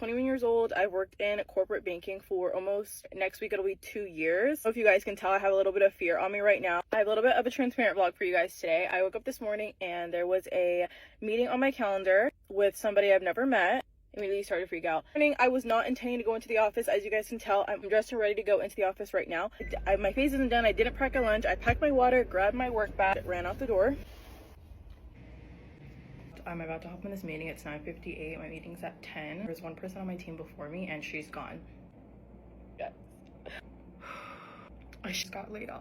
21 years old. I've worked in corporate banking for almost, next week it'll be 2 years. So if you guys can tell, I have a little bit of fear on me right now. I have a little bit of a transparent vlog for you guys today. I woke up this morning and there was a meeting on my calendar with somebody I've never met. Immediately started to freak out. I was not intending to go into the office. As you guys can tell, I'm dressed and ready to go into the office right now. My face isn't done. I didn't pack a lunch. I packed my water, grabbed my work bag, ran out the door. I'm about to hop in this meeting. It's 9:58. My meeting's at 10. There's one person on my team before me and she's gone. Yes. I just got laid off.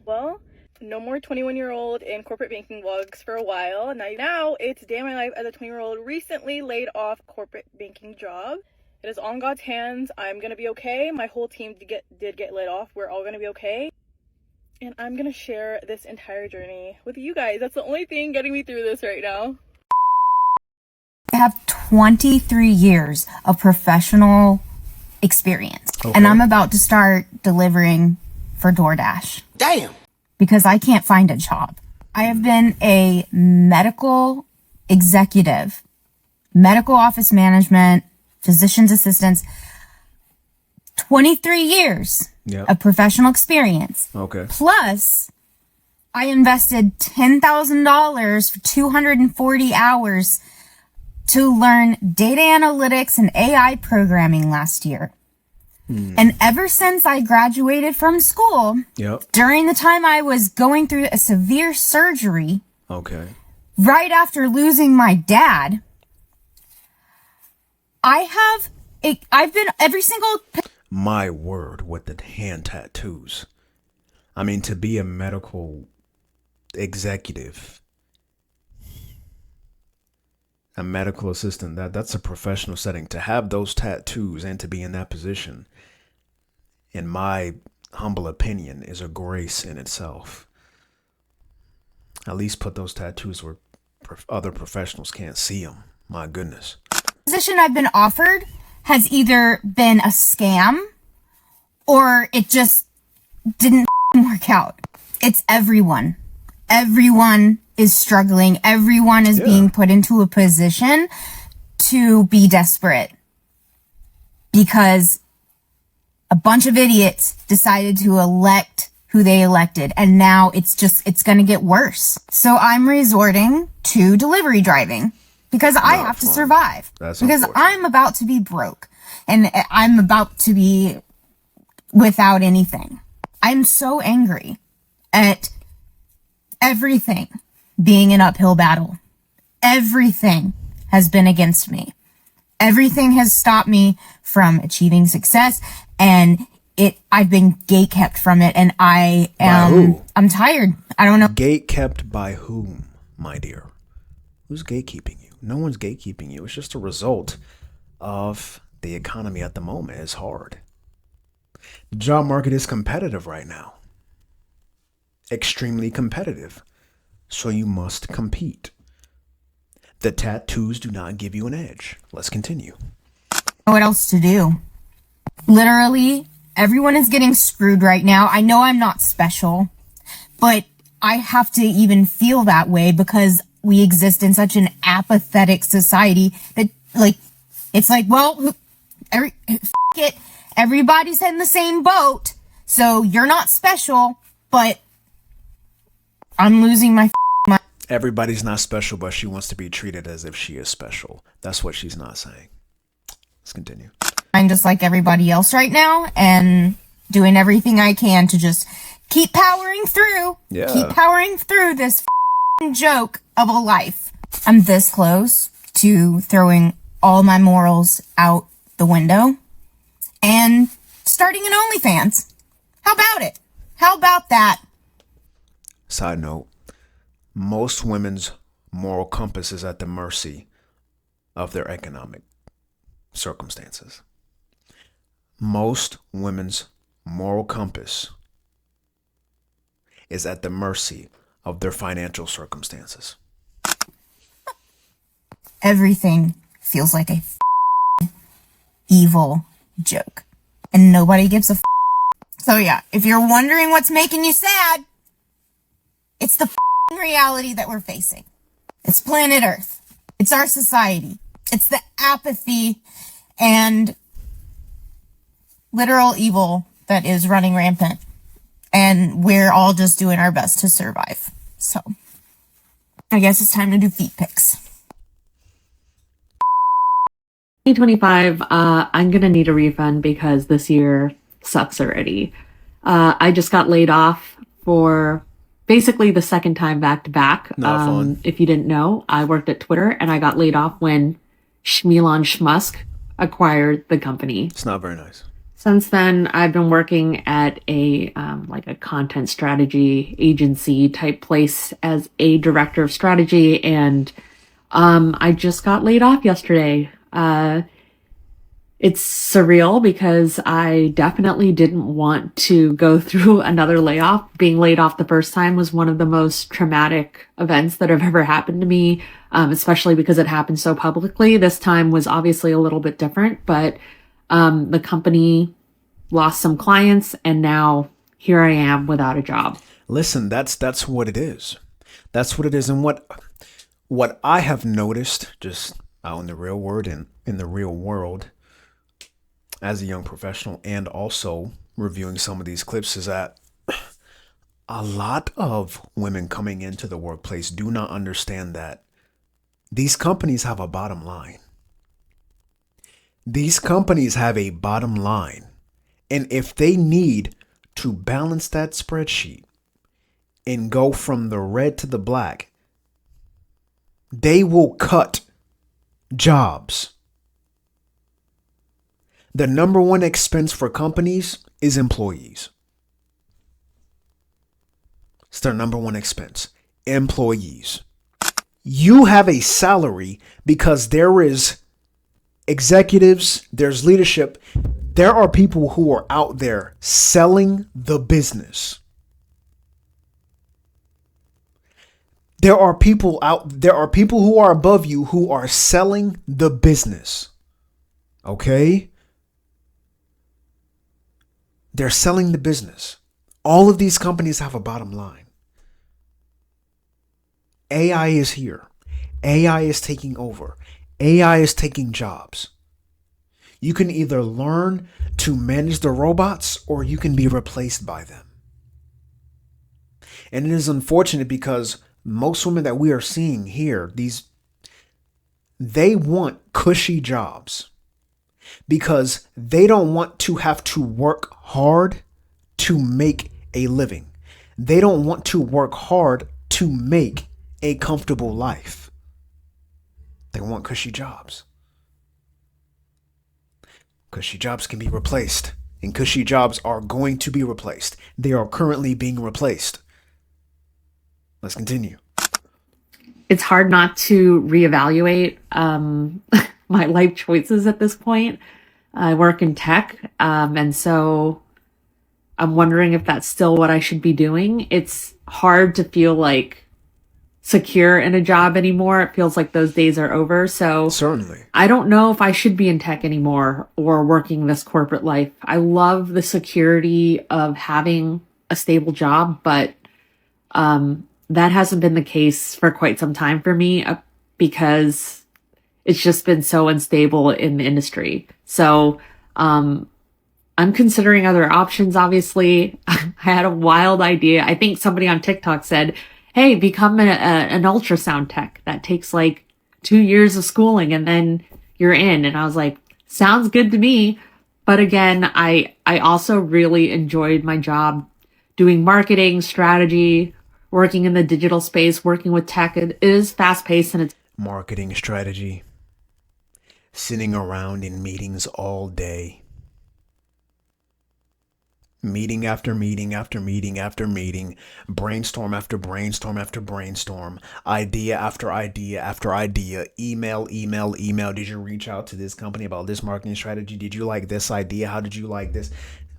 Well, no more 21-year-old in corporate banking vlogs for a while. Now it's day in my life as a 20-year-old recently laid off corporate banking job. It is on God's hands. I'm gonna be okay. My whole team did get laid off. We're all gonna be okay. And I'm gonna share this entire journey with you guys. That's the only thing getting me through this right now. I have 23 years of professional experience. Okay. And I'm about to start delivering for DoorDash. Damn! Because I can't find a job. I have been a medical executive, medical office management, physician's assistants, 23 years. Yep. Of professional experience. Okay. Plus, I invested $10,000 for 240 hours to learn data analytics and AI programming last year. And ever since I graduated from school, during the time I was going through a severe surgery, right after losing my dad, I've been every single... My word, with the hand tattoos. I mean, to be a medical executive, a medical assistant, that's a professional setting. To have those tattoos and to be in that position, in my humble opinion, is a grace in itself. At least put those tattoos where other professionals can't see them. My goodness. The position I've been offered has either been a scam or it just didn't work out. It's everyone. Everyone is struggling. Everyone is being put into a position to be desperate because a bunch of idiots decided to elect who they elected. And now it's going to get worse. So I'm resorting to delivery driving. Because I have to survive. Because I'm about to be broke. And I'm about to be without anything. I'm so angry at everything being an uphill battle. Everything has been against me. Everything has stopped me from achieving success. And I've been gatekept from it. And I'm tired. I don't know. Gatekept by whom, my dear? Who's gatekeeping you? No one's gatekeeping you. It's just a result of the economy at the moment. It's hard. The job market is competitive right now. Extremely competitive. So you must compete. The tattoos do not give you an edge. Let's continue. What else to do? Literally, everyone is getting screwed right now. I know I'm not special, but I have to even feel that way because we exist in such an apathetic society that, it's like, well, everybody's in the same boat, so you're not special, but I'm losing my mind. Everybody's not special, but she wants to be treated as if she is special. That's what she's not saying. Let's continue. I'm just like everybody else right now, and doing everything I can to just keep powering through. Yeah. Keep powering through this joke of a life. I'm this close to throwing all my morals out the window and starting an OnlyFans. How about it? How about that? Side note, most women's moral compass is at the mercy of their economic circumstances. Most women's moral compass is at the mercy of their financial circumstances. Everything feels like a evil joke. And nobody gives a So yeah, if you're wondering what's making you sad, it's the reality that we're facing. It's planet Earth. It's our society. It's the apathy and literal evil that is running rampant. And we're all just doing our best to survive. So I guess it's time to do feet pics. 2025, I'm going to need a refund because this year sucks already. I just got laid off for basically the second time back to back. Not fun. If you didn't know, I worked at Twitter and I got laid off when Elon Musk acquired the company. It's not very nice. Since then, I've been working at a like a content strategy agency type place as a director of strategy, and I just got laid off yesterday. It's surreal because I definitely didn't want to go through another layoff. Being laid off the first time was one of the most traumatic events that have ever happened to me, especially because it happened so publicly. This time was obviously a little bit different, but the company lost some clients and now here I am without a job. Listen, that's what it is. That's what it is. And what I have noticed just out in the real world and in the real world as a young professional, and also reviewing some of these clips, is that a lot of women coming into the workplace do not understand that these companies have a bottom line. These companies have a bottom line. And if they need to balance that spreadsheet and go from the red to the black, they will cut jobs. The number one expense for companies is employees. It's their number one expense. Employees. You have a salary because there is executives, there's leadership. There are people who are out there selling the business. There are people who are above you who are selling the business. Okay? They're selling the business. All of these companies have a bottom line. AI is here. AI is taking over. AI is taking jobs. You can either learn to manage the robots or you can be replaced by them. And it is unfortunate because most women that we are seeing here, they want cushy jobs because they don't want to have to work hard to make a living. They don't want to work hard to make a comfortable life. They want cushy jobs. Cushy jobs can be replaced, and cushy jobs are going to be replaced. They are currently being replaced. Let's continue. It's hard not to reevaluate my life choices at this point. I work in tech, and so I'm wondering if that's still what I should be doing. It's hard to feel like secure in a job anymore. It feels like those days are over. So Certainly. I don't know if I should be in tech anymore or working this corporate life. I love the security of having a stable job, but that hasn't been the case for quite some time for me because it's just been so unstable in the industry. So I'm considering other options, obviously. I had a wild idea. I think somebody on TikTok said, hey, become an ultrasound tech. That takes like 2 years of schooling and then you're in. And I was like, sounds good to me. But again, I also really enjoyed my job doing marketing, strategy, working in the digital space, working with tech. It is fast paced and it's Marketing strategy. Sitting around in meetings all day. Meeting after meeting after meeting after meeting, brainstorm after brainstorm after brainstorm, idea after idea after idea, email. Did you reach out to this company about this marketing strategy? Did you like this idea? How did you like this?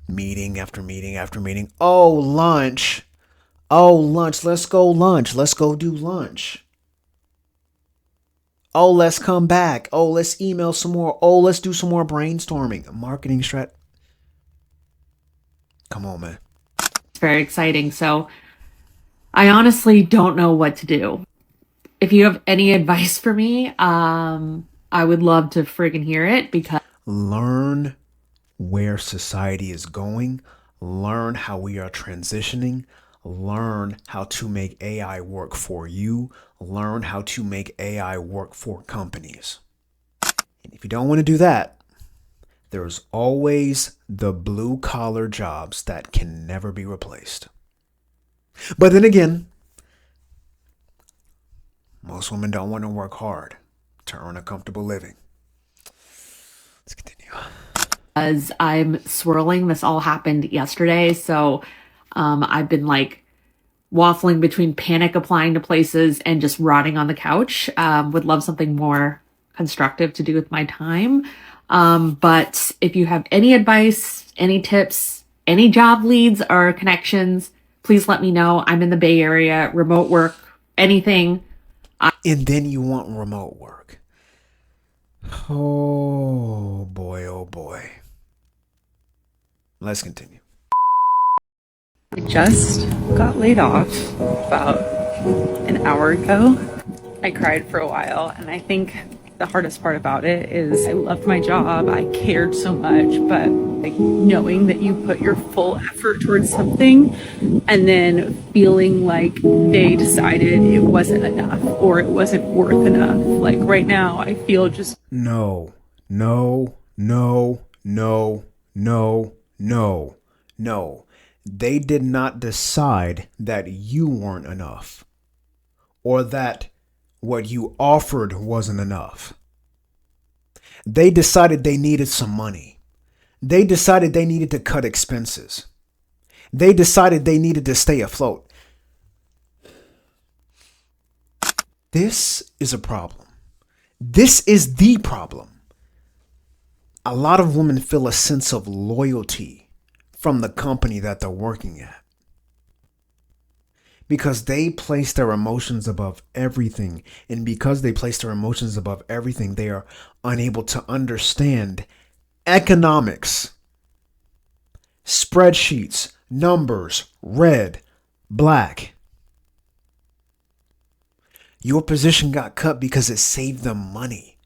Meeting after meeting after meeting. Oh, lunch. Let's go lunch. Let's go do lunch. Oh, let's come back. Oh, let's email some more. Oh, let's do some more brainstorming. Marketing strat. Come on, man. very exciting. So I honestly don't know what to do. if you have any advice for me, I would love to friggin' hear it, because Learn where society is going, learn how we are transitioning, learn how to make AI work for you, learn how to make AI work for companies. And if you don't want to do that, there's always the blue collar jobs that can never be replaced. But then again, most women don't want to work hard to earn a comfortable living. Let's continue. as I'm swirling, this all happened yesterday. So I've been like waffling between panic applying to places and just rotting on the couch. Would love something more constructive to do with my time. But if you have any advice, any tips, any job leads or connections, please let me know. I'm in the Bay Area, remote work, anything. And then you want remote work. Oh boy, oh boy. Let's continue. I just got laid off about an hour ago. I cried for a while, and I think the hardest part about it is I loved my job. I cared so much, but like knowing that you put your full effort towards something and then feeling like they decided it wasn't enough or it wasn't worth enough. Like right now, I feel just No. They did not decide that you weren't enough or that what you offered wasn't enough. They decided they needed some money. They decided they needed to cut expenses. They decided they needed to stay afloat. This is a problem. This is the problem. A lot of women feel a sense of loyalty from the company that they're working at because they place their emotions above everything. And because they place their emotions above everything, they are unable to understand economics, spreadsheets, numbers, red, black. Your position got cut because it saved them money,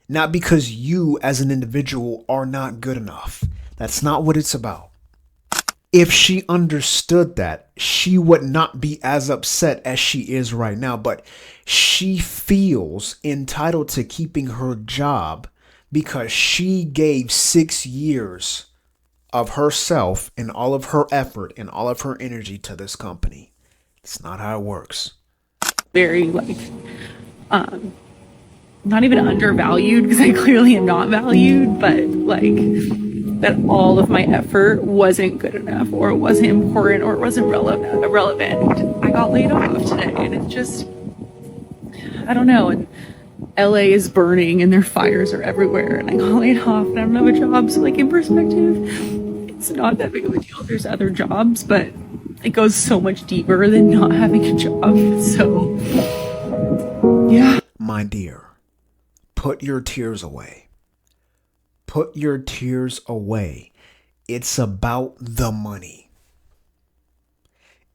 not because you as an individual are not good enough. That's not what it's about. If she understood that, she would not be as upset as she is right now, but she feels entitled to keeping her job because she gave 6 years of herself and all of her effort and all of her energy to this company. It's not how it works. very like not even undervalued because I clearly am not valued, but like that all of my effort wasn't good enough or it wasn't important or it wasn't relevant. I got laid off today and it's just, I don't know. And LA is burning and their fires are everywhere and I got laid off and I don't have a job. So like in perspective, it's not that big of a deal. There's other jobs, but it goes so much deeper than not having a job. So yeah. My dear, put your tears away. Put your tears away. It's about the money.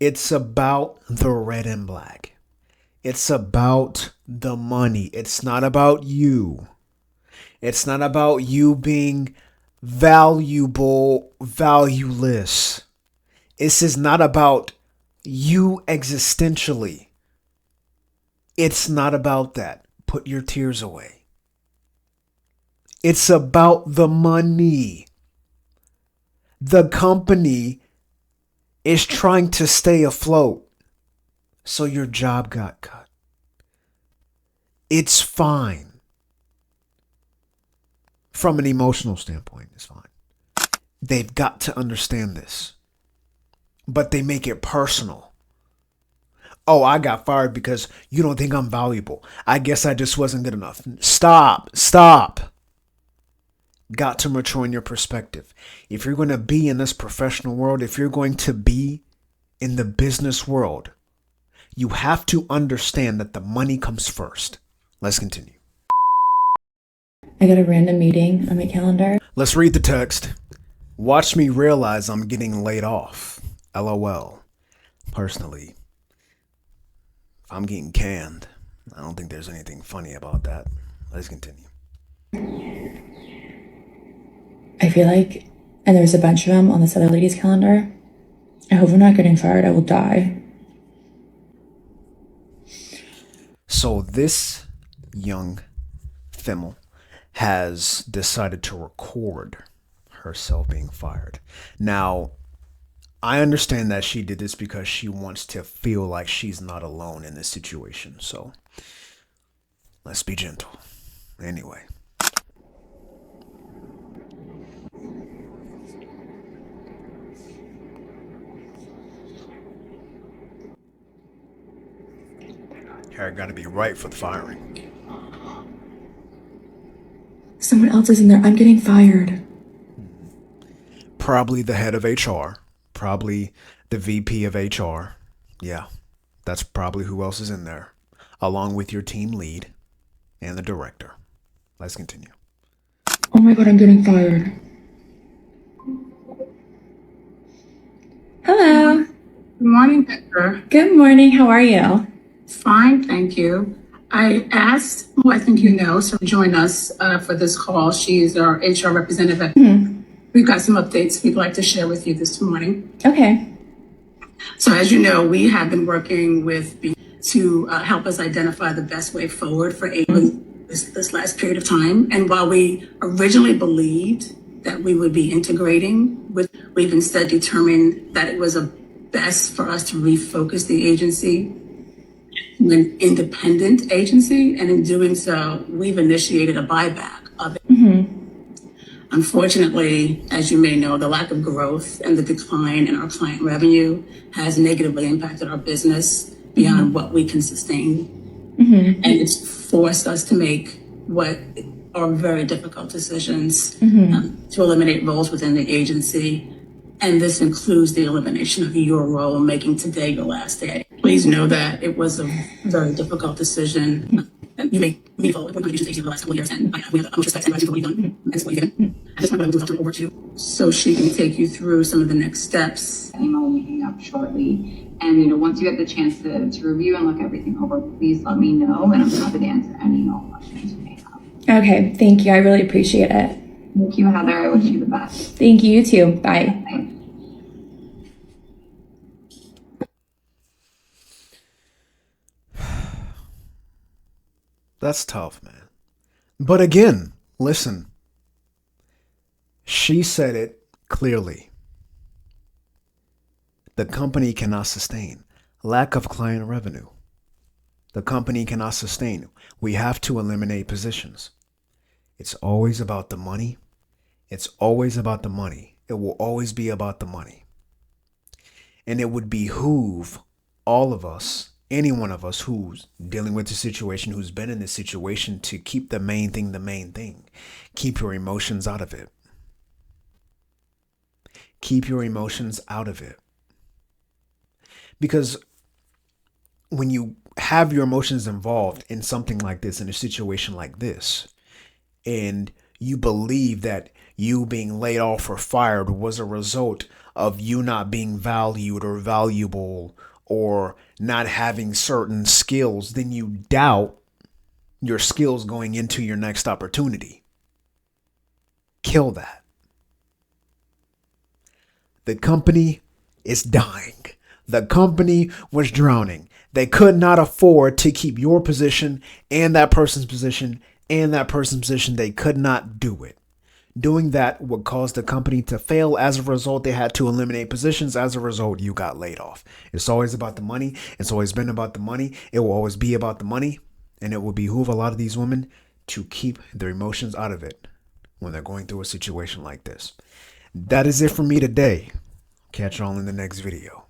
It's about the red and black. It's about the money. It's not about you. It's not about you being valuable, valueless. This is not about you existentially. It's not about that. Put your tears away. It's about the money. The company is trying to stay afloat, so your job got cut. It's fine. From an emotional standpoint, it's fine. They've got to understand this. But they make it personal. Oh, I got fired because you don't think I'm valuable. I guess I just wasn't good enough. Stop. Got to mature in your perspective. If you're going to be in this professional world, if you're going to be in the business world, you have to understand that the money comes first. Let's continue. I got a random meeting on my calendar. Let's read the text. Watch me realize I'm getting laid off. LOL. Personally, if I'm getting canned, I don't think there's anything funny about that. Let's continue. I feel like, and there's a bunch of them on this other lady's calendar. I hope I'm not getting fired. I will die. So this young female has decided to record herself being fired. Now, I understand that she did this because she wants to feel like she's not alone in this situation. So let's be gentle. Anyway. Hair gotta be right for the firing. Someone else is in there. I'm getting fired. Probably the head of HR. Probably the VP of HR. Yeah, that's probably who else is in there. Along with your team lead and the director. Let's continue. Oh my god, I'm getting fired. Hello. Good morning, Becker. Good morning. How are you? Fine, thank you. I asked, who I think you know, to join us for this call. She's our HR representative. We've got some updates we'd like to share with you this morning. Okay. So as you know, we have been working with to help us identify the best way forward for Avon this last period of time. And while we originally believed that we would be integrating with, we've instead determined that it was best for us to refocus the agency to an independent agency. And in doing so, we've initiated a buyback of it. Unfortunately, as you may know, the lack of growth and the decline in our client revenue has negatively impacted our business beyond what we can sustain. And it's forced us to make what are very difficult decisions to eliminate roles within the agency. And this includes the elimination of your role, making today your last day. Please know that it was a very difficult decision. And you may be followed with the last couple of years, and we have much respect and gratitude for what you've done and what you've given. At this point, I'm going to turn it over to you so she can take you through some of the next steps. Email will be hanging up shortly. And, once you get the chance to review and look everything over, please let me know, and I'm happy to answer any email questions you may have. Okay. Thank you. I really appreciate it. Thank you, Heather. I wish you the best. Thank you. You too. Bye. Bye. That's tough, man. But again, listen. She said it clearly. The company cannot sustain. Lack of client revenue. The company cannot sustain. We have to eliminate positions. It's always about the money. It's always about the money. It will always be about the money. And it would behoove all of us, any one of us who's dealing with the situation, who's been in this situation, to keep the main thing the main thing. Keep your emotions out of it. Keep your emotions out of it. Because when you have your emotions involved in something like this, in a situation like this, and you believe that you being laid off or fired was a result of you not being valued or valuable or not having certain skills, then you doubt your skills going into your next opportunity. Kill that. The company is dying. The company was drowning. They could not afford to keep your position and that person's position and that person's position. They could not do it. Doing that would cause the company to fail. As a result, they had to eliminate positions. As a result, you got laid off. It's always about the money. It's always been about the money. It will always be about the money. And it will behoove a lot of these women to keep their emotions out of it when they're going through a situation like this. That is it for me today. Catch y'all in the next video.